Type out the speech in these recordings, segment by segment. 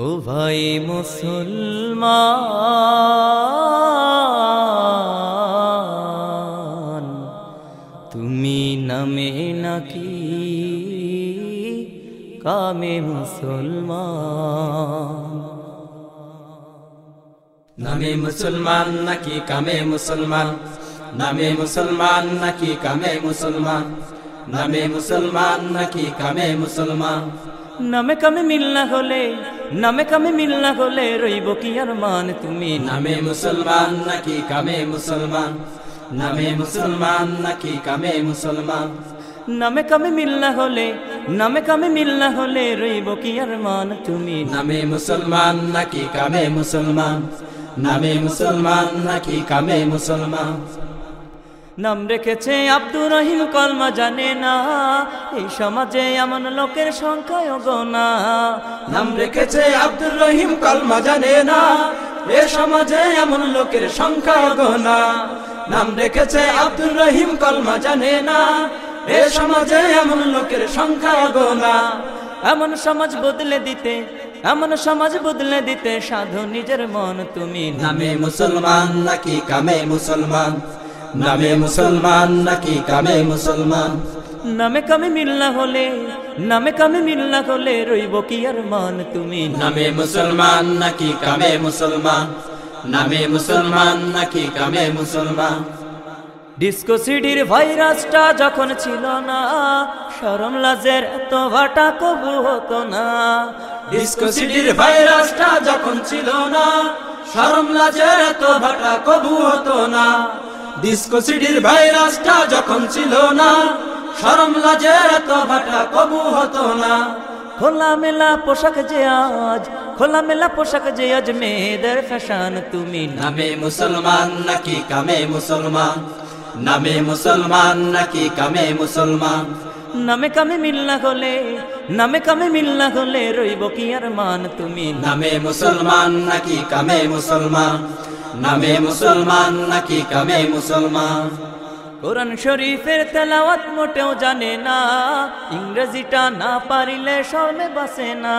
ও ভাই মুসলমান, তুমি নামে নাকি কামে মুসলমান? নামে মুসলমান নাকি কামে মুসলমান? নামে মুসলমান নাকি কামে মুসলমান? নামে মুসলমান নাকি কামে মুসলমান? নামে কামে মিল না হলে, নামে কামে মিল না হলে রইব কি আর মান তুমি? নামে মুসলমান নাকি কামে মুসলমান? নামে মুসলমান নাকি কামে মুসলমান? নামে কামে মিল না হলে, নামে কামে মিল না হলে রইব কি আর মান তুমি? নামে মুসলমান নাকি কামে মুসলমান? নামে মুসলমান নাকি কামে মুসলমান? নাম রেখেছে আব্দুর রহিম, কলমা জানে না, এই সমাজে এমন লোকের সংখ্যায় গোনা। নাম রেখেছে আব্দুর রহিম, কলমা জানে না, এ সমাজে এমন লোকের সংখ্যা গোনা। নাম রেখেছে আব্দুর রহিম, কলমা জানে না, এ সমাজে এমন লোকের সংখ্যা গোনা। এমন সমাজ বদলে দিতে, এমন সমাজ বদলে দিতে সাধু নিজের মন তুমি। নামে মুসলমান নাকি কামে মুসলমান? নামে মুসলমান নাকি কামে মুসলমান? নামে কামে মিল না হলে, নামে কামে মিল না হলে রইব কি আর মান তুমি? নামে মুসলমান নাকি কামে মুসলমান? নামে মুসলমান নাকি কামে মুসলমান? ডিস্কো সিডির ভাইরাসটা যখন ছিল না, শরম লাজের এত ভাটা কবু হতো না। ডিস্কো সিডির ভাইরাসটা যখন ছিল না, শরম লাজের এত ভাটা কবু হতো না। ডিস্কো সিডির ভাইরাসটা যখন ছিল না, শরম লাজের এত ভাটা কবু হতো না। খোলা মেলা পোশাক যে আজ, খোলা মেলা পোশাক যে আজ মেয়েদের ফ্যাশন তুমি। নামে মুসলমান নাকি কামে মুসলমান? নামে মুসলমান নাকি কামে মুসলমান? নামে কামে মিল না হলে, নামে কামে মিল না হলে রইব কি আর মান তুমি? নামে মুসলমান নাকি কামে মুসলমান? নামে মুসলমান নাকি কামে মুসলমান? কোরআন শরীফের তেলাওয়াত মোটেও জানে না, ইংরেজিটা না পারিলে শরমে বাসে না।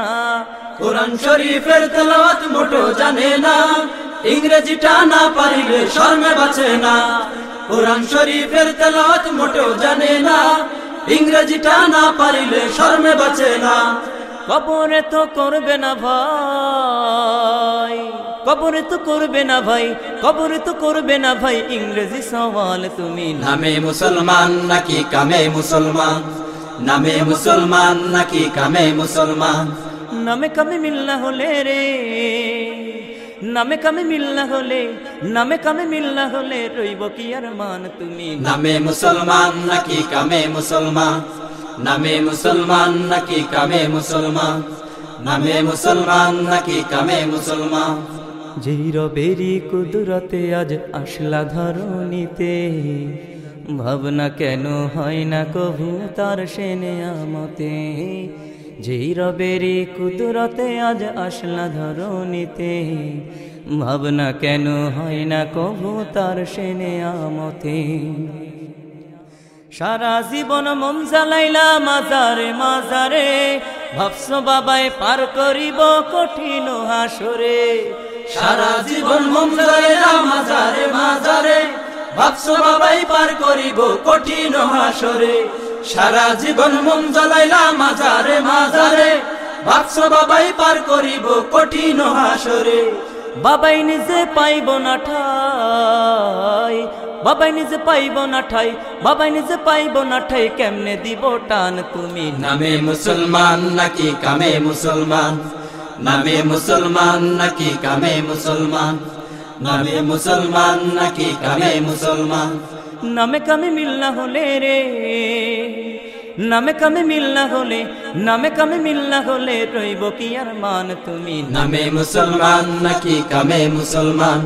কোরআন শরীফের তেলাওয়াত মোটেও জানে না, ইংরেজিটা না পারিলে শরমে বাঁচে না। কোরআন শরীফের তেলাওয়াত মোটেও জানে না, ইংরেজিটা না পারিলে শরমে বাঁচে না। কবরে তো করবে না ভাই, কবরে তো করবে না ভাই, কবরে তো করবে না ভাই ইংরেজি সওয়াল তুমি। নামে মুসলমান নাকি কামে মুসলমান? নামে মুসলমান নাকি কামে মুসলমান? নামে কামে মিল না হলে রে, নামে কামে মিল না হলে, নামে কামে মিল না হলে রইব কি আর মান তুমি? নামে মুসলমান নাকি কামে মুসলমান? নামে মুসলমান নাকি কামে মুসলমান? নামে মুসলমান নাকি কামে মুসলমান? যেই রবেরি কুদরতে আজ আসলা ধরণীতে, ভাবনা কেন হয় না কভু তার সে নেয়ামতে। যেই রবেরি কুদরতে আজ আসলা ধরণীতে, ভাবনা কেন হয় না কভু তার সে নেয়ামতে। সারা জীবন মন জ্বালাইলা মাজারে মাজারে, ভাবছ বাবায় পার করিব কঠিন হাসরে। সারা জীবন মন জ্বালাইলা মাজারে মাজারে, ভাবছ বাবাই পার করিব কঠিন হাসরে। সারা জীবন মন জ্বালাইলা মাজারে মাজারে, ভাবছ বাবাই পার করিব কঠিন হাসরে। বাবাই নিজে পাইব না ঠাই, বাবাই নিজে পাইব না ঠাই, বাবাই নিজে পাইব না ঠাই কেমনে দিব টান তুমি? নামে মুসলমান নাকি কামে মুসলমান? নামে মুসলমান নাকি কামে মুসলমান? নামে মুসলমান নাকি কামে মুসলমান? নামে কামে মিল না হলে রে, নামে কামে মিল না হলে, নামে কামে মিল না হলে রইব কি আর মান তুমি? নামে মুসলমান নাকি কামে মুসলমান?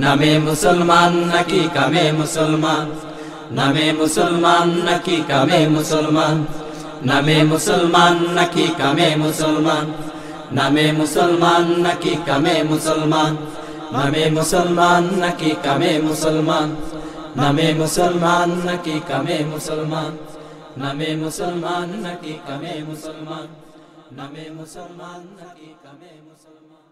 নামে মুসলমান নাকি কামে মুসলমান? নামে মুসলমান নাকি কামে মুসলমান? নামে মুসলমান নাকি কামে মুসলমান? নামে মুসলমান নাকি কামে মুসলমান? নামে মুসলমান নাকি কামে মুসলমান? নামে মুসলমান নাকি কামে মুসলমান? নামে মুসলমান নাকি কামে মুসলমান? নামে মুসলমান নাকি কামে মুসলমান।